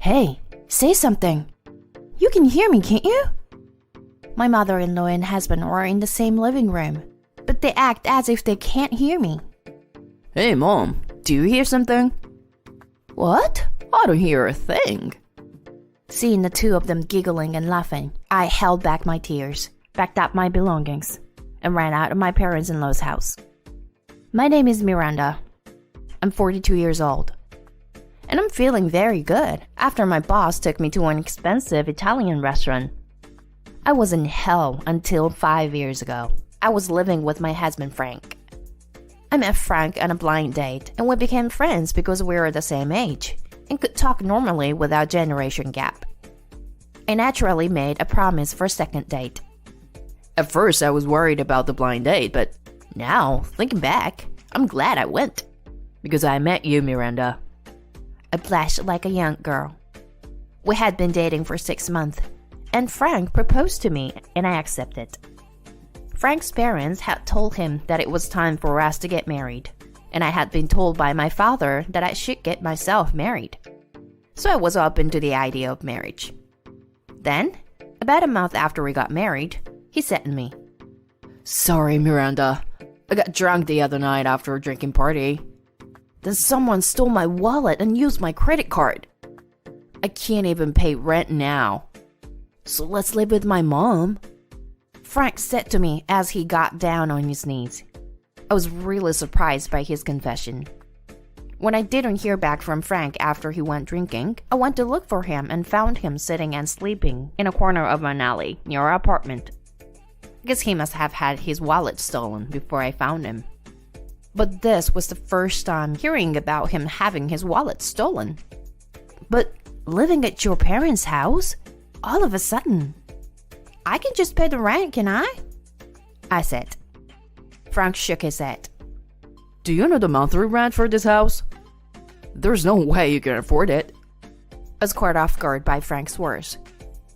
Hey, say something. You can hear me, can't you? My mother-in-law and husband are in the same living room, but they act as if they can't hear me. Hey, Mom, do you hear something? What? I don't hear a thing. Seeing the two of them giggling and laughing, I held back my tears, packed up my belongings, and ran out of my parents-in-law's house. My name is Miranda. I'm 42 years old. And I'm feeling very good after my boss took me to an expensive Italian restaurant. I was in hell until 5 years ago. I was living with my husband Frank. I met Frank on a blind date and we became friends because we were the same age and could talk normally without generation gap. I naturally made a promise for a second date. At first, I was worried about the blind date, but now, thinking back, I'm glad I went. Because I met you, Miranda. I blushed like a young girl. We had been dating for 6 months, and Frank proposed to me, and I accepted. Frank's parents had told him that it was time for us to get married, and I had been told by my father that I should get myself married. So I was open to the idea of marriage. Then, about a month after we got married, he said to me, Sorry, Miranda. I got drunk the other night after a drinking party. Then someone stole my wallet and used my credit card. I can't even pay rent now. So let's live with my mom, Frank said to me as he got down on his knees. I was really surprised by his confession. When I didn't hear back from Frank after he went drinking, I went to look for him and found him sitting and sleeping in a corner of an alley near our apartment. I guess he must have had his wallet stolen before I found him. But this was the first time hearing about him having his wallet stolen. But living at your parents' house? All of a sudden. I can just pay the rent, can I? I said. Frank shook his head. Do you know the monthly rent for this house? There's no way you can afford it. I was caught off guard by Frank's words.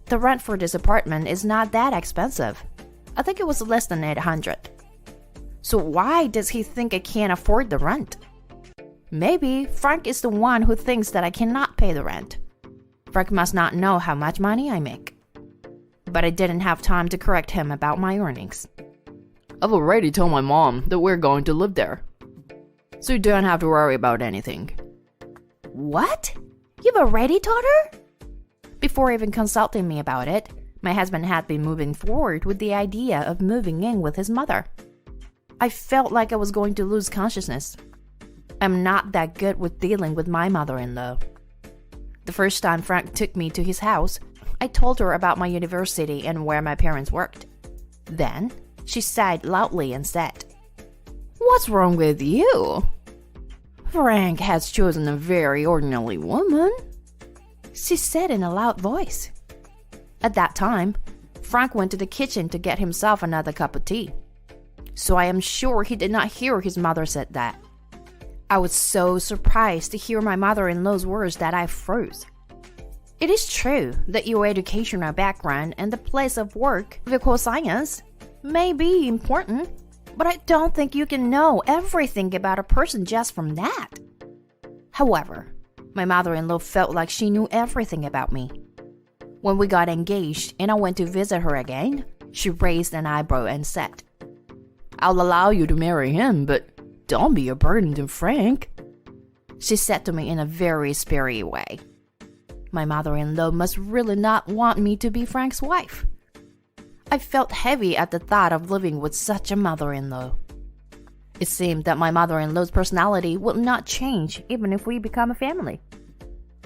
The rent for this apartment is not that expensive. I think it was less than $800. So why does he think I can't afford the rent? Maybe Frank is the one who thinks that I cannot pay the rent. Frank must not know how much money I make. But I didn't have time to correct him about my earnings. I've already told my mom that we're going to live there. So you don't have to worry about anything. What? You've already told her? Before even consulting me about it, my husband had been moving forward with the idea of moving in with his mother. I felt like I was going to lose consciousness. I'm not that good with dealing with my mother-in-law. The first time Frank took me to his house, I told her about my university and where my parents worked. Then, she sighed loudly and said, What's wrong with you? Frank has chosen a very ordinary woman, she said in a loud voice. At that time, Frank went to the kitchen to get himself another cup of tea. So I am sure he did not hear his mother said that. I was so surprised to hear my mother-in-law's words that I froze. It is true that your educational background and the place of work of equal science may be important, but I don't think you can know everything about a person just from that. However, my mother-in-law felt like she knew everything about me. When we got engaged and I went to visit her again, she raised an eyebrow and said, I'll allow you to marry him, but don't be a burden to Frank, she said to me in a very spirit way. My mother-in-law must really not want me to be Frank's wife. I felt heavy at the thought of living with such a mother-in-law. It seemed that my mother-in-law's personality would not change even if we become a family.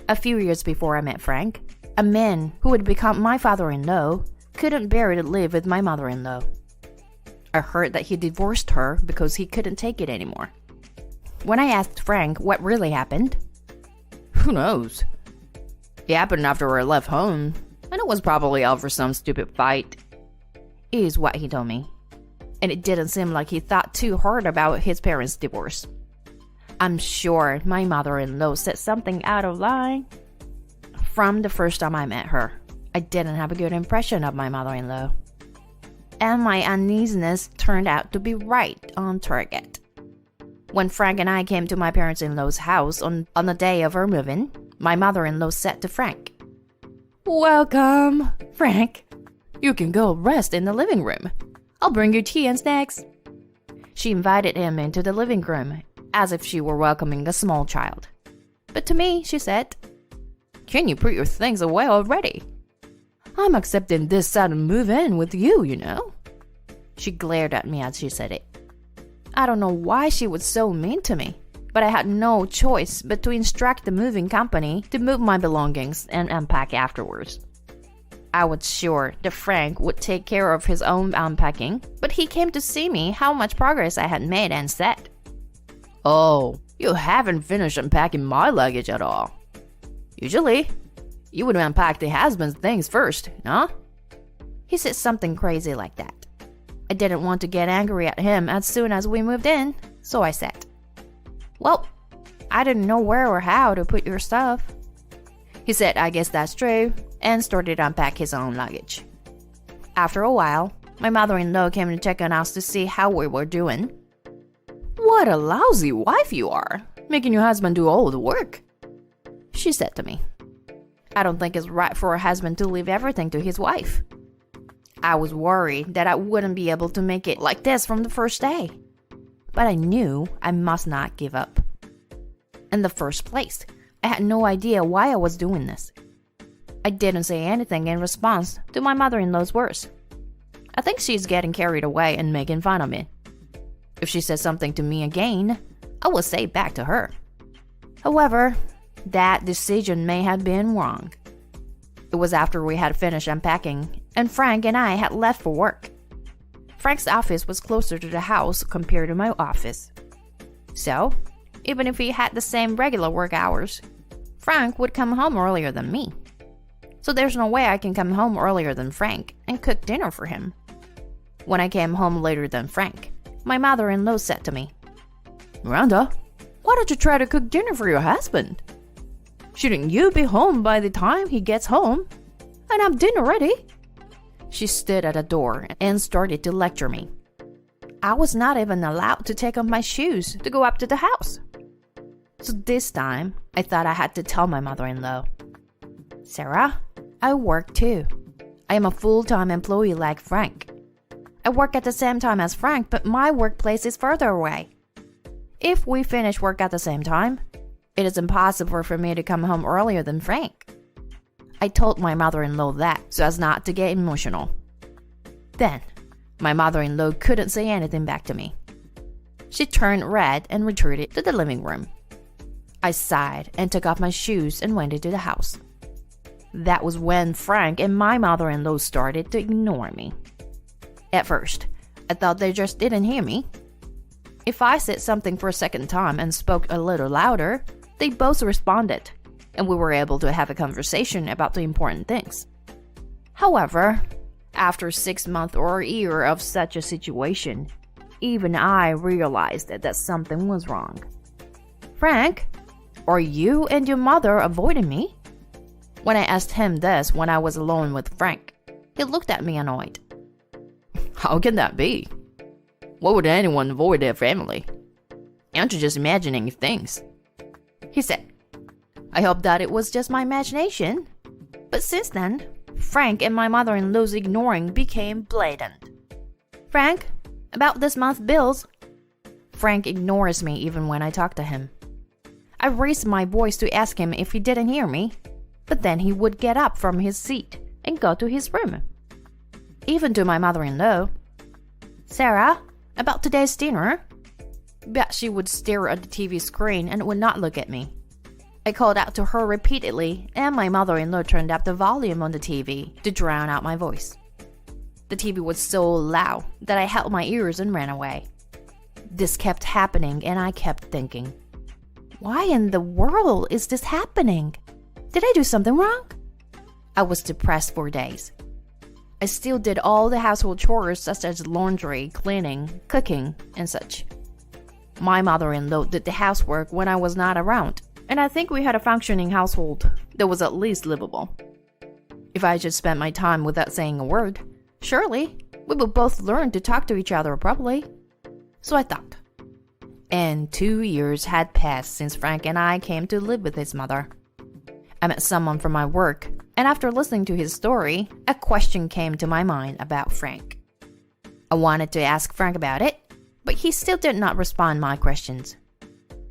A few years before I met Frank, a man who would become my father-in-law couldn't bear to live with my mother-in-law. I heard that he divorced her because he couldn't take it anymore. When I asked Frank what really happened, who knows? It happened after I left home, and it was probably over some stupid fight, is what he told me. And it didn't seem like he thought too hard about his parents' divorce. I'm sure my mother-in-law said something out of line. From the first time I met her, I didn't have a good impression of my mother-in-law. And my uneasiness turned out to be right on target. When Frank and I came to my parents-in-law's house on the day of our move-in, my mother-in-law said to Frank, "Welcome, Frank. You can go rest in the living room. I'll bring you tea and snacks." She invited him into the living room as if she were welcoming a small child. But to me, she said, "Can you put your things away already? I'm accepting this sudden move-in with you, you know." She glared at me as she said it. I don't know why she was so mean to me, but I had no choice but to instruct the moving company to move my belongings and unpack afterwards. I was sure that Frank would take care of his own unpacking, but he came to see me how much progress I had made and said, "Oh, you haven't finished unpacking my luggage at all. Usually, you would unpack the husband's things first, huh?" He said something crazy like that. I didn't want to get angry at him as soon as we moved in, so I said, "Well, I didn't know where or how to put your stuff." He said, "I guess that's true," and started to unpack his own luggage. After a while, my mother-in-law came to check on us to see how we were doing. "What a lousy wife you are, making your husband do all the work," she said to me. "I don't think it's right for a husband to leave everything to his wife." I was worried that I wouldn't be able to make it like this from the first day. But I knew I must not give up. In the first place, I had no idea why I was doing this. I didn't say anything in response to my mother-in-law's words. I think she's getting carried away and making fun of me. If she says something to me again, I will say it back to her. However, that decision may have been wrong. It was after we had finished unpacking, and Frank and I had left for work. Frank's office was closer to the house compared to my office. So, even if we had the same regular work hours, Frank would come home earlier than me. So there's no way I can come home earlier than Frank and cook dinner for him. When I came home later than Frank, my mother-in-law said to me, "Miranda, why don't you try to cook dinner for your husband? Shouldn't you be home by the time he gets home and have dinner ready?" She stood at the door and started to lecture me. I was not even allowed to take off my shoes to go up to the house. So this time, I thought I had to tell my mother-in-law, "Sarah, I work too. I am a full-time employee like Frank. I work at the same time as Frank, but my workplace is further away. If we finish work at the same time, it is impossible for me to come home earlier than Frank." I told my mother-in-law that so as not to get emotional. Then, my mother-in-law couldn't say anything back to me. She turned red and retreated to the living room. I sighed and took off my shoes and went into the house. That was when Frank and my mother-in-law started to ignore me. At first, I thought they just didn't hear me. If I said something for a second time and spoke a little louder, they both responded, and we were able to have a conversation about the important things. However, after 6 months or a year of such a situation, even I realized that something was wrong. "Frank, are you and your mother avoiding me?" When I asked him this when I was alone with Frank, he looked at me annoyed. "How can that be? Why would anyone avoid their family? Aren't you just imagining things?" He said. I hope that it was just my imagination. But since then, Frank and my mother-in-law's ignoring became blatant. "Frank, about this month's bills." Frank ignores me even when I talk to him. I raised my voice to ask him if he didn't hear me, but then he would get up from his seat and go to his room. Even to my mother-in-law, "Sarah, about today's dinner." But she would stare at the TV screen and would not look at me. I called out to her repeatedly, and my mother-in-law turned up the volume on the TV to drown out my voice. The TV was so loud that I held my ears and ran away. This kept happening, and I kept thinking, why in the world is this happening? Did I do something wrong? I was depressed for days. I still did all the household chores such as laundry, cleaning, cooking, and such. My mother-in-law did the housework when I was not around, and I think we had a functioning household that was at least livable. If I just spent my time without saying a word, surely we would both learn to talk to each other properly. So I thought. And 2 years had passed since Frank and I came to live with his mother. I met someone from my work, and after listening to his story, a question came to my mind about Frank. I wanted to ask Frank about it, but he still did not respond my questions.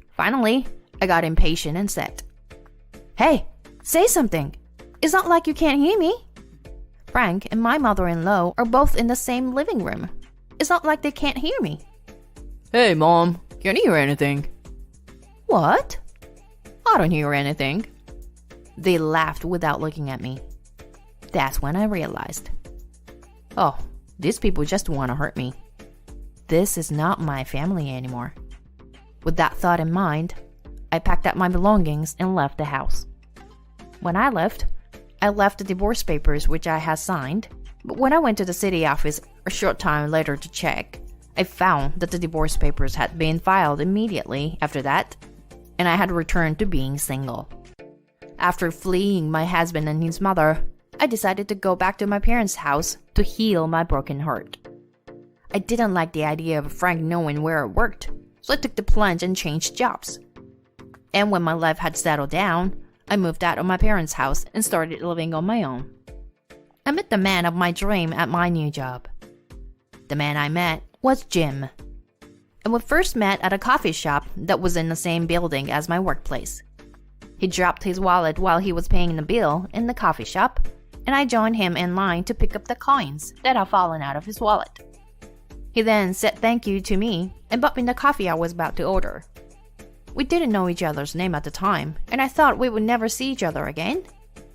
Finally, I got impatient and said, "Hey, say something. It's not like you can't hear me." Frank and my mother-in-law are both in the same living room. It's not like they can't hear me. Hey, Mom, can't you hear anything? What? I don't hear anything. They laughed without looking at me. That's when I realized, oh, these people just want to hurt me. This is not my family anymore. With that thought in mind, I packed up my belongings and left the house. When I left the divorce papers which I had signed, but when I went to the city office a short time later to check, I found that the divorce papers had been filed immediately after that, and I had returned to being single. After fleeing my husband and his mother, I decided to go back to my parents' house to heal my broken heart. I didn't like the idea of Frank knowing where I worked, so I took the plunge and changed jobs. And when my life had settled down, I moved out of my parents' house and started living on my own. I met the man of my dream at my new job. The man I met was Jim. And we first met at a coffee shop that was in the same building as my workplace. He dropped his wallet while he was paying the bill in the coffee shop, and I joined him in line to pick up the coins that had fallen out of his wallet. He then said thank you to me and bought me the coffee I was about to order. We didn't know each other's name at the time, and I thought we would never see each other again.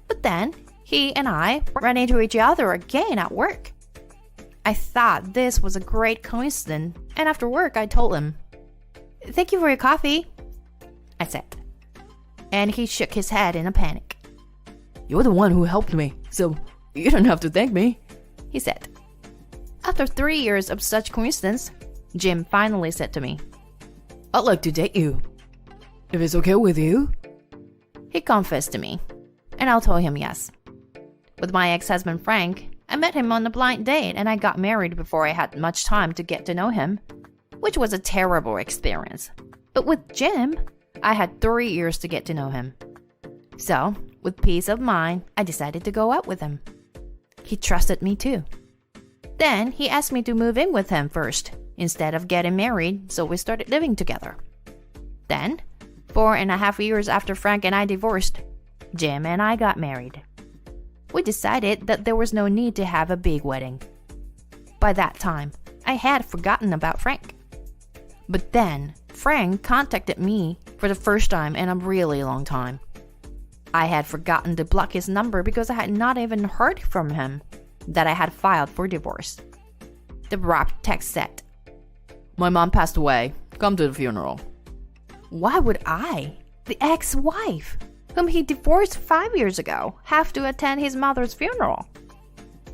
But then, he and I ran into each other again at work. I thought this was a great coincidence, and after work I told him, "Thank you for your coffee," I said. And he shook his head in a panic. "You're the one who helped me, so you don't have to thank me," he said. After 3 years of such coincidence, Jim finally said to me, "I'd like to date you. If it's okay with you?" He confessed to me, and I told him yes. With my ex-husband Frank, I met him on a blind date and I got married before I had much time to get to know him, which was a terrible experience. But with Jim, I had 3 years to get to know him. So, with peace of mind, I decided to go out with him. He trusted me too. Then he asked me to move in with him first, instead of getting married, so we started living together. Then, 4.5 years after Frank and I divorced, Jim and I got married. We decided that there was no need to have a big wedding. By that time, I had forgotten about Frank. But then, Frank contacted me for the first time in a really long time. I had forgotten to block his number because I had not even heard from him that I had filed for divorce. The wrapped text said, "My mom passed away. Come to the funeral." Why would I, the ex-wife, whom he divorced 5 years ago, have to attend his mother's funeral?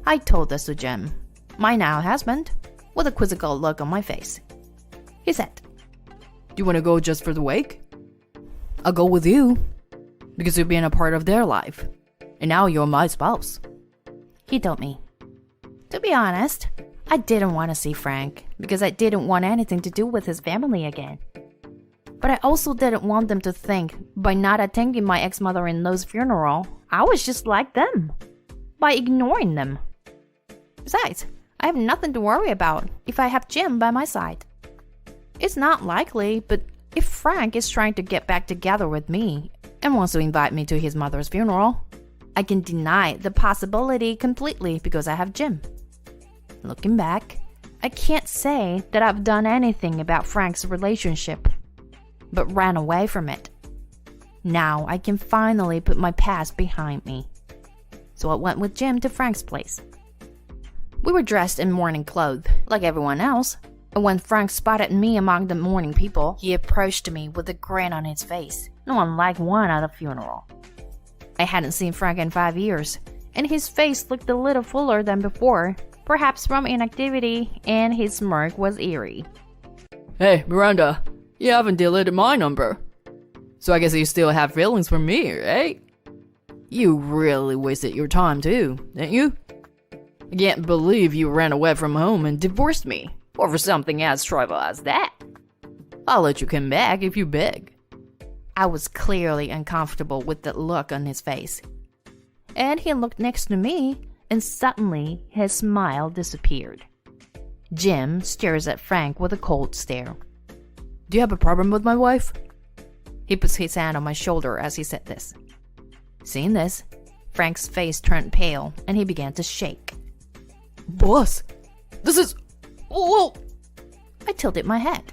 I told this to Jim, my now husband, with a quizzical look on my face. He said, "Do you want to go just for the wake?" "I'll go with you, because you've been a part of their life, and now you're my spouse," he told me. To be honest, I didn't want to see Frank, because I didn't want anything to do with his family again. But I also didn't want them to think, by not attending my ex-mother-in-law's funeral, I was just like them, by ignoring them. Besides, I have nothing to worry about if I have Jim by my side. It's not likely, but if Frank is trying to get back together with me and wants to invite me to his mother's funeral, I can deny the possibility completely because I have Jim. Looking back, I can't say that I've done anything about Frank's relationship, but ran away from it. Now I can finally put my past behind me. So I went with Jim to Frank's place. We were dressed in mourning clothes, like everyone else, and when Frank spotted me among the mourning people, he approached me with a grin on his face, no unlike one at a funeral. I hadn't seen Frank in 5 years, and his face looked a little fuller than before, perhaps from inactivity, and his smirk was eerie. "Hey, Miranda, you haven't deleted my number. So I guess you still have feelings for me, right? You really wasted your time too, didn't you? I can't believe you ran away from home and divorced me over something as trivial as that. I'll let you come back if you beg." I was clearly uncomfortable with the look on his face. And he looked next to me, and suddenly his smile disappeared. Jim stares at Frank with a cold stare. Do you have a problem with my wife? He puts his hand on my shoulder as he said this. Seeing this, Frank's face turned pale and he began to shake. Boss, this is... Whoa! I tilted my head.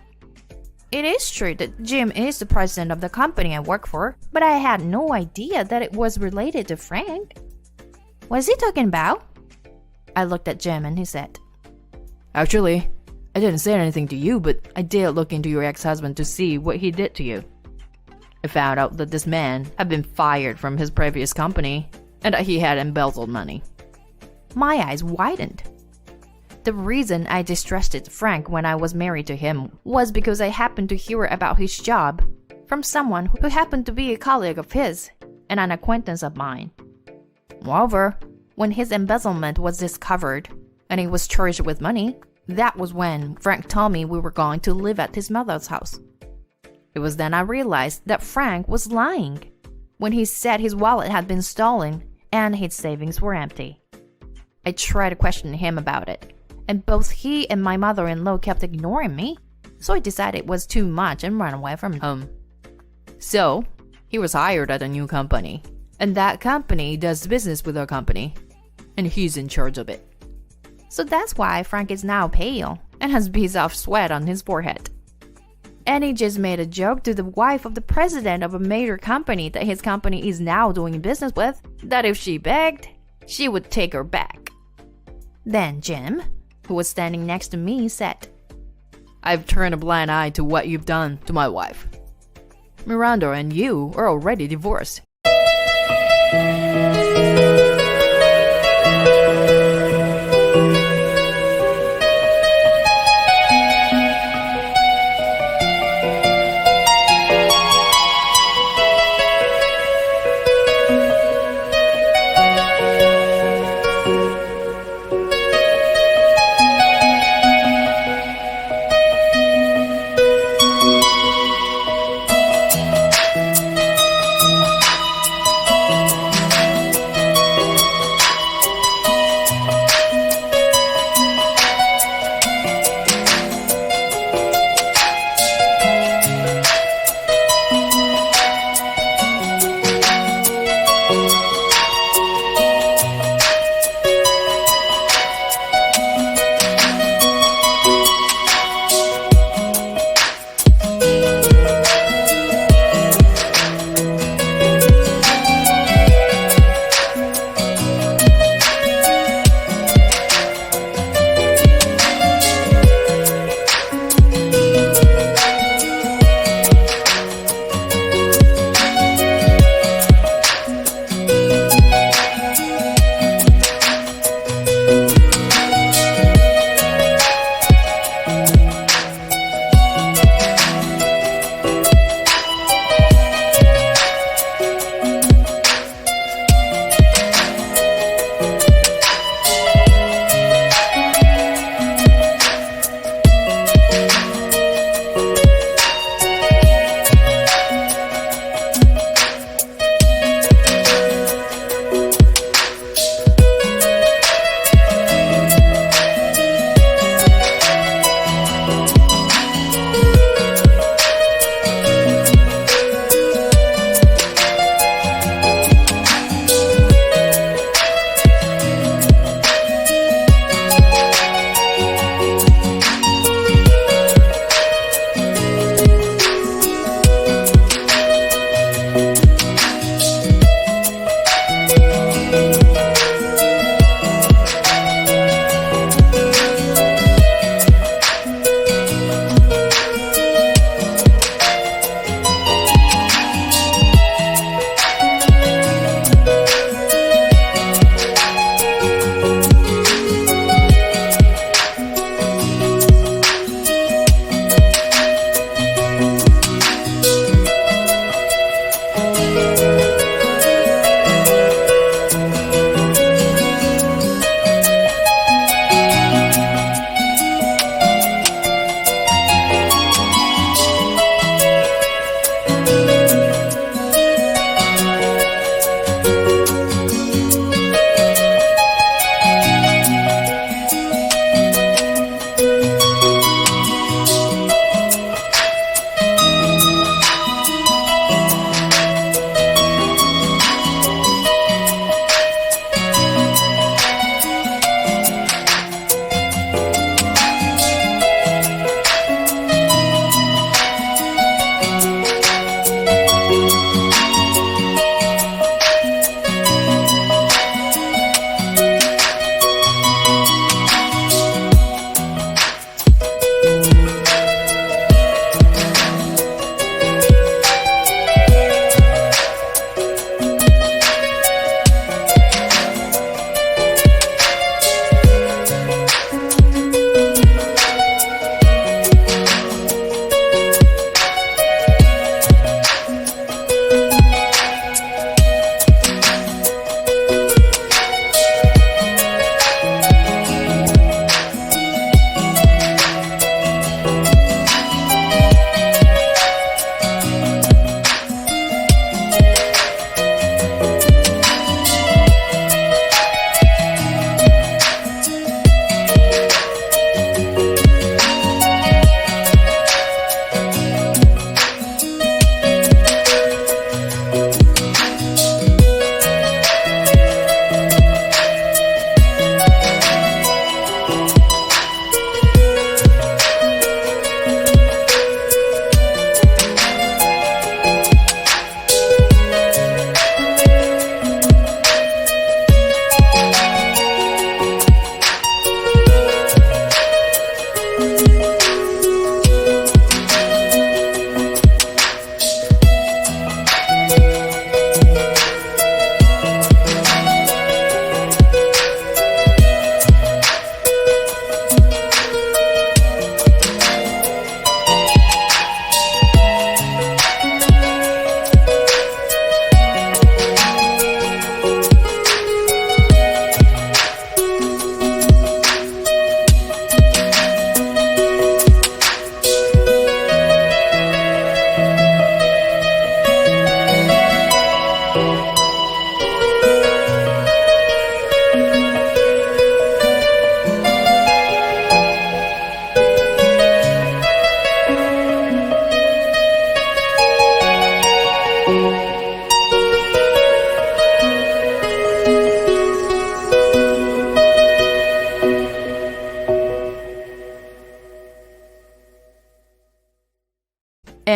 It is true that Jim is the president of the company I work for, but I had no idea that it was related to Frank. What's he talking about? I looked at Jim and he said, Actually, I didn't say anything to you, but I did look into your ex-husband to see what he did to you. I found out that this man had been fired from his previous company and that he had embezzled money. My eyes widened. The reason I distrusted Frank when I was married to him was because I happened to hear about his job from someone who happened to be a colleague of his and an acquaintance of mine. Moreover, when his embezzlement was discovered and he was charged with money, that was when Frank told me we were going to live at his mother's house. It was then I realized that Frank was lying when he said his wallet had been stolen and his savings were empty. I tried to question him about it, and both he and my mother-in-law kept ignoring me, so I decided it was too much and ran away from home. So, he was hired at a new company, and that company does business with our company, and he's in charge of it. So that's why Frank is now pale and has beads of sweat on his forehead. And he just made a joke to the wife of the president of a major company that his company is now doing business with, that if she begged, she would take her back. Then Jim, who was standing next to me, said, I've turned a blind eye to what you've done to my wife. Miranda and you are already divorced.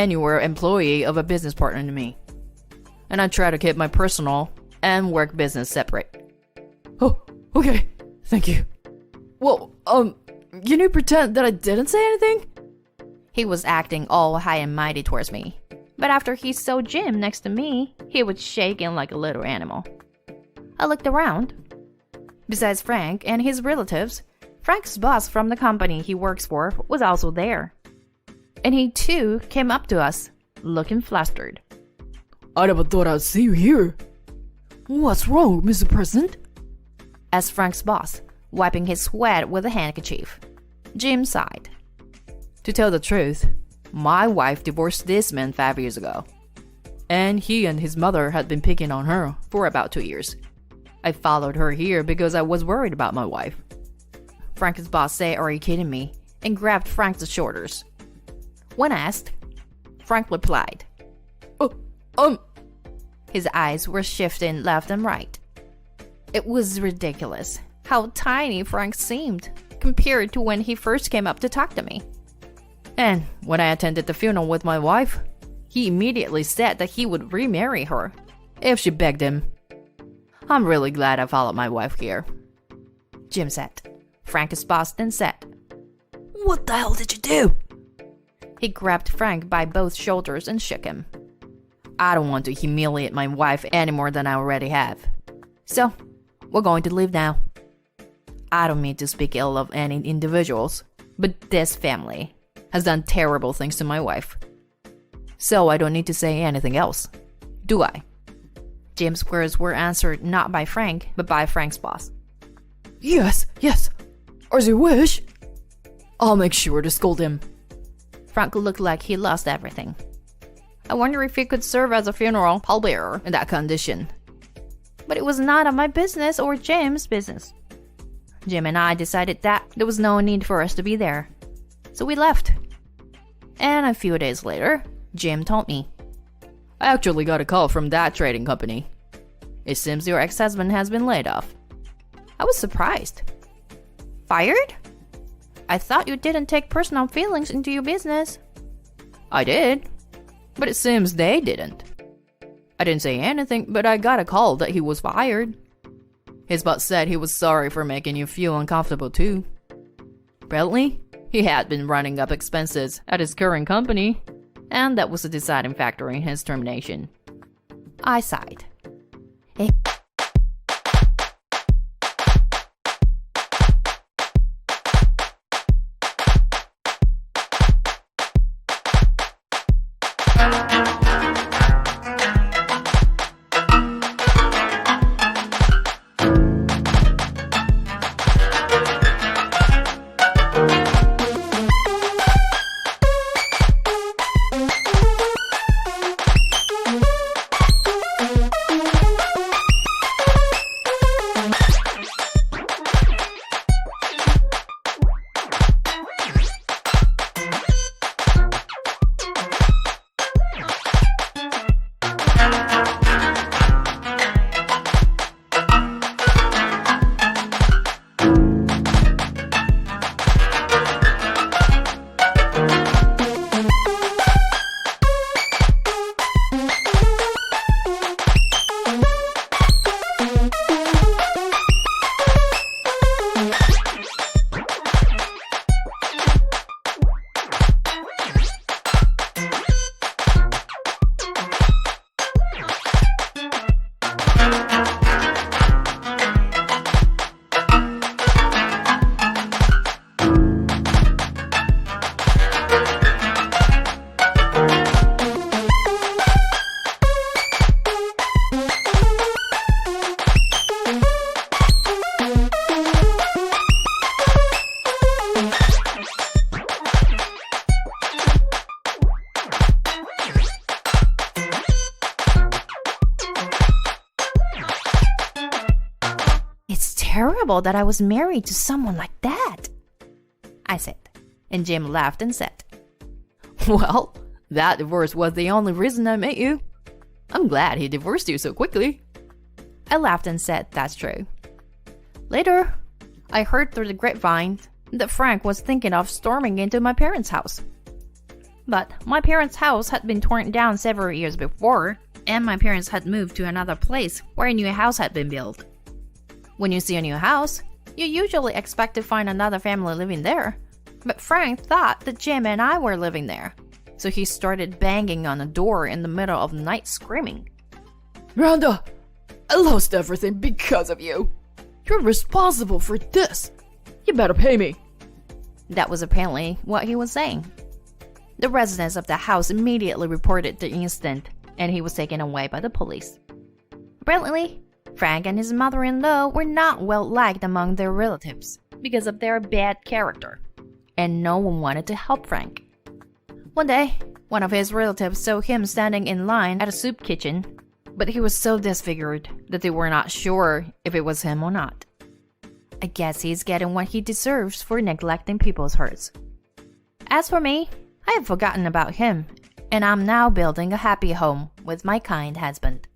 and you were an employee of a business partner to me. And I try to keep my personal and work business separate. Oh, okay. Thank you. Well, can you pretend that I didn't say anything? He was acting all high and mighty towards me. But after he saw Jim next to me, he was shaking like a little animal. I looked around. Besides Frank and his relatives, Frank's boss from the company he works for was also there. And he too came up to us, looking flustered. I never thought I'd see you here. What's wrong, Mr. President? Asked Frank's boss, wiping his sweat with a handkerchief. Jim sighed. To tell the truth, my wife divorced this man 5 years ago. And he and his mother had been picking on her for about 2 years. I followed her here because I was worried about my wife. Frank's boss said, "Are you kidding me?" and grabbed Frank's shoulders. When asked, Frank replied, His eyes were shifting left and right. It was ridiculous how tiny Frank seemed compared to when he first came up to talk to me. And when I attended the funeral with my wife, he immediately said that he would remarry her if she begged him. I'm really glad I followed my wife here, Jim said. Frank's boss then said, "What the hell did you do?" He grabbed Frank by both shoulders and shook him. I don't want to humiliate my wife any more than I already have. So, we're going to leave now. I don't mean to speak ill of any individuals, but this family has done terrible things to my wife. So I don't need to say anything else, do I? Jim's words were answered not by Frank, but by Frank's boss. Yes, as you wish. I'll make sure to scold him. Frank looked like he lost everything. I wonder if he could serve as a funeral pallbearer in that condition. But it was none of my business or Jim's business. Jim and I decided that there was no need for us to be there. So we left. And a few days later, Jim told me, I actually got a call from that trading company. It seems your ex-husband has been laid off. I was surprised. Fired? I thought you didn't take personal feelings into your business. I did, but it seems they didn't. I didn't say anything, but I got a call that he was fired. His boss said he was sorry for making you feel uncomfortable too. Apparently, he had been running up expenses at his current company, and that was a deciding factor in his termination. I sighed. Terrible that I was married to someone like that, I said, and Jim laughed and said, Well, that divorce was the only reason I met you. I'm glad he divorced you so quickly. I laughed and said that's true. Later, I heard through the grapevine that Frank was thinking of storming into my parents' house. But my parents' house had been torn down several years before, and my parents had moved to another place where a new house had been built. When you see a new house, you usually expect to find another family living there. But Frank thought that Jim and I were living there. So he started banging on the door in the middle of the night screaming, Miranda, I lost everything because of you. You're responsible for this. You better pay me. That was apparently what he was saying. The residents of the house immediately reported the incident, and he was taken away by the police. Apparently, Frank and his mother-in-law were not well liked among their relatives because of their bad character, and no one wanted to help Frank. One day, one of his relatives saw him standing in line at a soup kitchen, but he was so disfigured that they were not sure if it was him or not. I guess he's getting what he deserves for neglecting people's hurts. As for me, I have forgotten about him, and I'm now building a happy home with my kind husband.